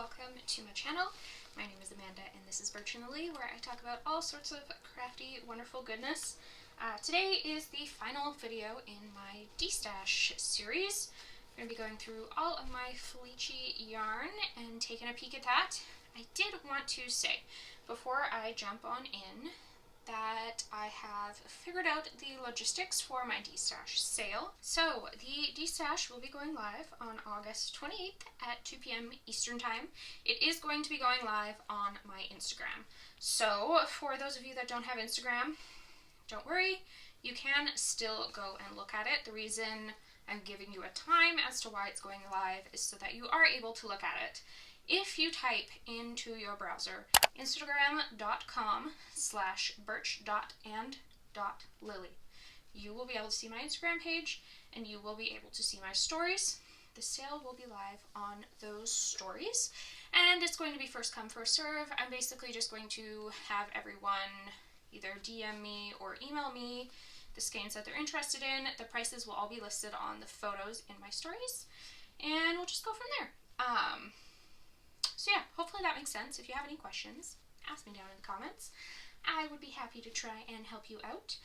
welcome to my channel. My name is Amanda and this is Birchandlily, where I talk about all sorts of crafty, wonderful goodness. Today is the final video in my Destash series. I'm going to be going through all of my Felici yarn and taking a peek at that. I did want to say, before I jump on in, that I have figured out the logistics for my Destash sale. So the Destash will be going live on August 28th at 2 p.m. Eastern Time. It is going to be going live on my Instagram. So for those of you that don't have Instagram, don't worry, you can still go and look at it. The reason I'm giving you a time as to why it's going live is so that you are able to look at it. If you type into your browser instagram.com/birch.and.lily, you will be able to see my Instagram page and you will be able to see my stories. The sale will be live on those stories and it's going to be first come, first serve. I'm basically just going to have everyone either DM me or email me the skeins that they're interested in. The prices will all be listed on the photos in my stories and we'll just go from there. So yeah, hopefully that makes sense. If you have any questions, ask me down in the comments. I would be happy to try and help you out.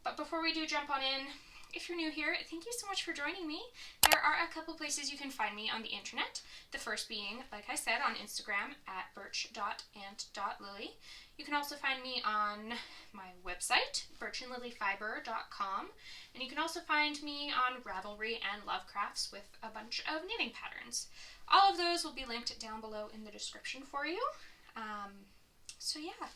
But before we do jump on in, if you're new here, thank you so much for joining me. There are a couple places you can find me on the internet. The first being, like I said, on Instagram at birch.and.lily. You can also find me on my website, birchandlilyfiber.com. And you can also find me on Ravelry and Lovecrafts with a bunch of knitting patterns. All of those will be linked down below in the description for you. So yeah,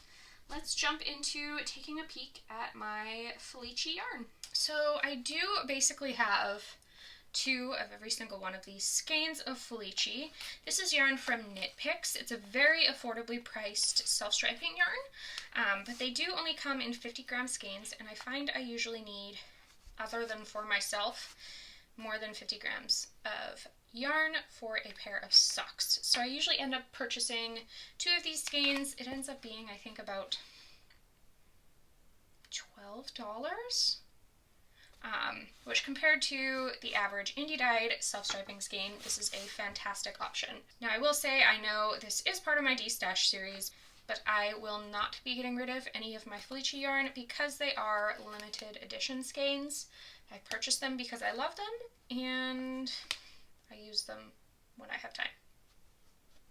let's jump into taking a peek at my Felici yarn. So I do basically have two of every single one of these skeins of Felici. This is yarn from Knit Picks. It's a very affordably priced self-striping yarn, but they do only come in 50 gram skeins, and I find I usually need, other than for myself, more than 50 grams of yarn for a pair of socks. So I usually end up purchasing two of these skeins. It ends up being, I think, about $12, which compared to the average indie-dyed self-striping skein, this is a fantastic option. Now I will say, I know this is part of my Destash series, but I will not be getting rid of any of my Felici yarn because they are limited edition skeins. I purchased them because I love them, and I use them when I have time,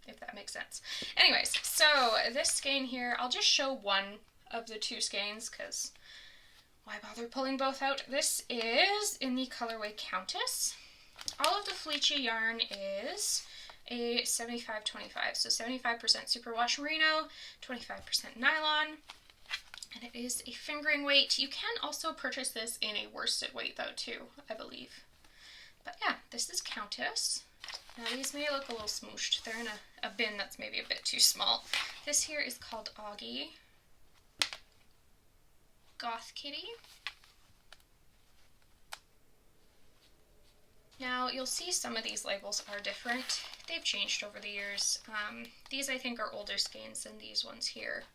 if that makes sense. Anyways, so this skein here, I'll just show one of the two skeins because why bother pulling both out? This is in the colorway Countess. All of the Felici yarn is a 75-25, so 75% superwash merino, 25% nylon, and it is a fingering weight. You can also purchase this in a worsted weight though too, I believe. But yeah, this is Countess. Now these may look a little smooshed. They're in a bin that's maybe a bit too small. This here is called Augie. Goth Kitty. Now you'll see some of these labels are different. They've changed over the years. These I think are older skeins than these ones here,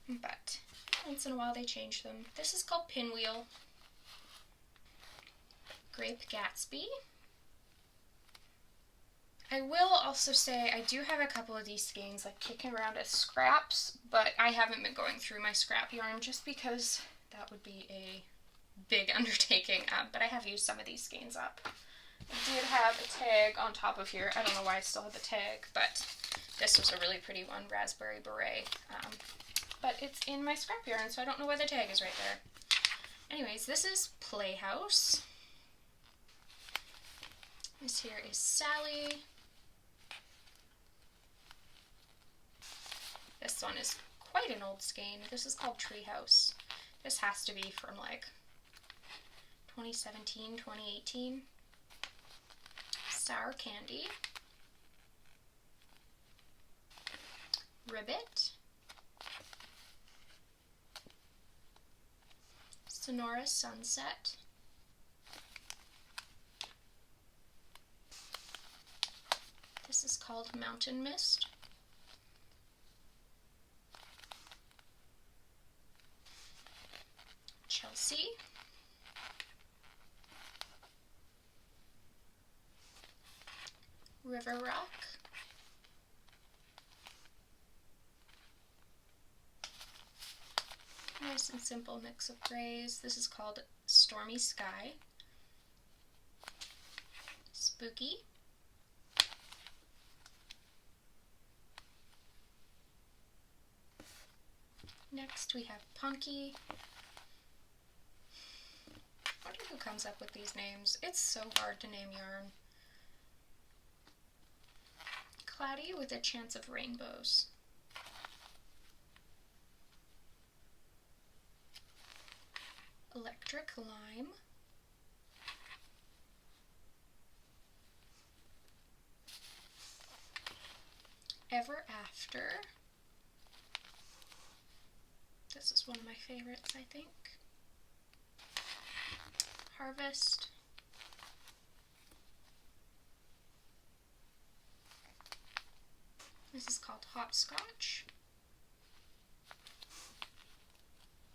but once in a while they change them. This is called Pinwheel. Grape Gatsby. I will also say I do have a couple of these skeins like kicking around as scraps, but I haven't been going through my scrap yarn just because that would be a big undertaking, but I have used some of these skeins up. I did have a tag on top of here. I don't know why I still have the tag, but this was a really pretty one, Raspberry Beret. But it's in my scrap yarn, so I don't know why the tag is right there. Anyways, this is Playhouse. This here is Sally. This one is quite an old skein. This is called Treehouse. This has to be from like 2017, 2018. Sour Candy. Ribbit. Sonora Sunset. This is called Mountain Mist. Chelsea. River Rock. Nice and simple mix of grays. This is called Stormy Sky. Spooky. Next we have Punky. I wonder who comes up with these names. It's so hard to name yarn. Cloudy with a Chance of Rainbows. Electric Lime. Ever After. This is one of my favorites, I think. Harvest. This is called Hopscotch.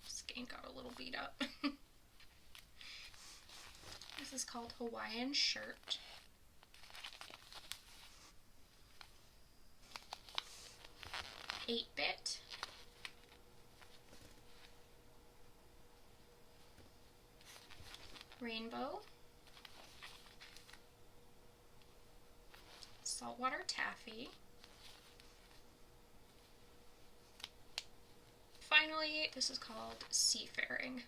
This game got a little beat up. This is called Hawaiian Shirt. Eight-bit. Rainbow. Saltwater Taffy. Finally, this is called Seafaring.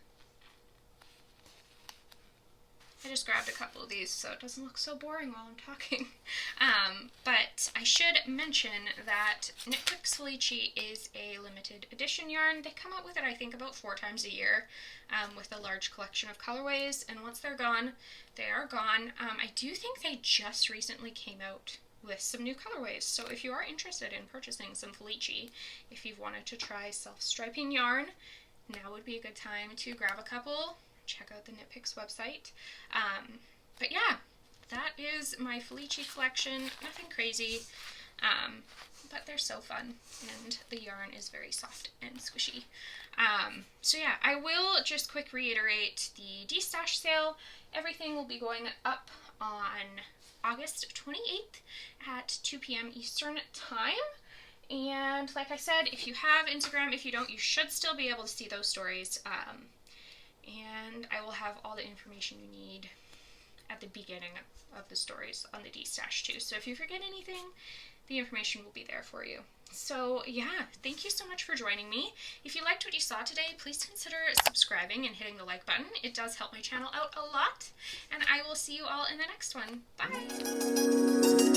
I just grabbed a couple of these so it doesn't look so boring while I'm talking. But I should mention that Knit Picks Felici is a limited edition yarn. They come out with it, I think, about 4 times a year with a large collection of colorways, and once they're gone, they are gone. I do think they just recently came out with some new colorways, so if you are interested in purchasing some Felici, if you've wanted to try self-striping yarn, now would be a good time to grab a couple. Check out the Knit Picks website. But yeah, that is my Felici collection. Nothing crazy, but they're so fun, and the yarn is very soft and squishy. So yeah, I will just quick reiterate the Destash sale. Everything will be going up on August 28th at 2 p.m. Eastern Time. And like I said, if you have Instagram, if you don't, you should still be able to see those stories. And I will have all the information you need at the beginning of the stories on the Destash too. So if you forget anything, the information will be there for you. So yeah, thank you so much for joining me. If you liked what you saw today, please consider subscribing and hitting the like button. It does help my channel out a lot. And I will see you all in the next one. Bye!